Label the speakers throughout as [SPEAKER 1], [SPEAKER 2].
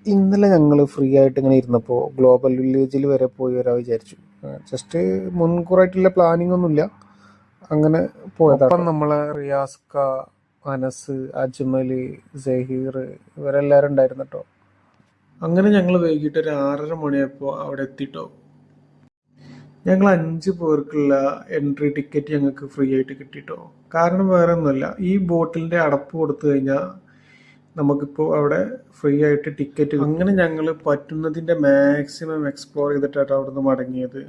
[SPEAKER 1] ഇന്നലെ ഞങ്ങൾ ഫ്രീ ആയിട്ട് ഇങ്ങനെ ഇരുന്നപ്പോൾ ഗ്ലോബൽ വില്ലേജിൽ വരെ പോയി വരാൻ വിചാരിച്ചു. ജസ്റ്റ് മുൻകൂറായിട്ടുള്ള പ്ലാനിങ് ഒന്നുമില്ല, അങ്ങനെ പോയതാണ്. അപ്പം നമ്മളെ റിയാസ്ക, അനസ്, അജ്മൽ, സഹീർ ഇവരെല്ലാവരും ഉണ്ടായിരുന്നു കേട്ടോ. അങ്ങനെ ഞങ്ങൾ വൈകിട്ട് ഒരു 6:30 മണിയായപ്പോൾ അവിടെ എത്തിട്ടോ. ഞങ്ങൾ 5 പേർക്കുള്ള എൻട്രി ടിക്കറ്റ് ഞങ്ങൾക്ക് ഫ്രീ ആയിട്ട് കിട്ടിട്ടോ. കാരണം വേറെ ഒന്നുമല്ല, ഈ ബോട്ടിലിൻ്റെ അടപ്പ് കൊടുത്തു കഴിഞ്ഞാൽ നമുക്കിപ്പോൾ അവിടെ ഫ്രീ ആയിട്ട് ടിക്കറ്റ്. അങ്ങനെ ഞങ്ങൾ പറ്റുന്നതിൻ്റെ മാക്സിമം എക്സ്പ്ലോർ ചെയ്തിട്ടാണ് അവിടെ നിന്ന് മടങ്ങിയത്.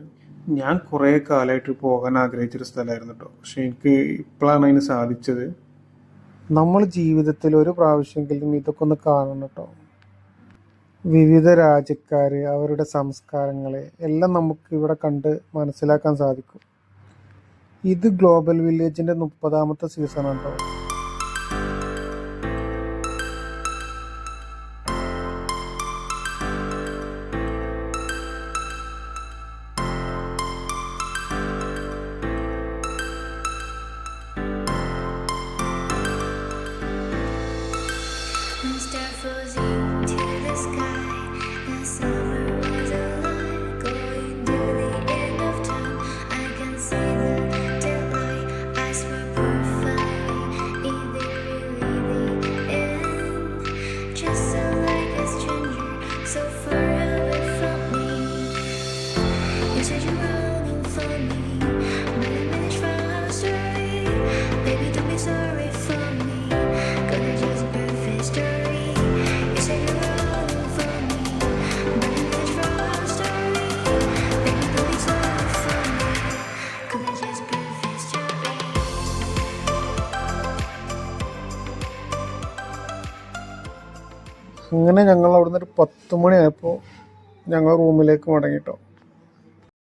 [SPEAKER 1] ഞാൻ കുറേ കാലമായിട്ട് പോകാൻ ആഗ്രഹിച്ചൊരു സ്ഥലമായിരുന്നു കേട്ടോ, പക്ഷെ എനിക്ക് ഇപ്പോഴാണ് അതിന് സാധിച്ചത്. നമ്മൾ ജീവിതത്തിൽ ഒരു പ്രാവശ്യമെങ്കിലും ഇതൊക്കെ ഒന്ന് കാണണം കേട്ടോ. വിവിധ രാജ്യക്കാർ, അവരുടെ സംസ്കാരങ്ങളെ എല്ലാം നമുക്ക് ഇവിടെ കണ്ട് മനസ്സിലാക്കാൻ സാധിക്കും. ഇത് ഗ്ലോബൽ വില്ലേജിൻ്റെ 30ാമത്തെ സീസണാണ് കേട്ടോ. അങ്ങനെ ഞങ്ങൾ അവിടുന്ന് ഒരു 10 മണിയായപ്പോൾ ഞങ്ങൾ റൂമിലേക്ക് മടങ്ങിട്ടോ.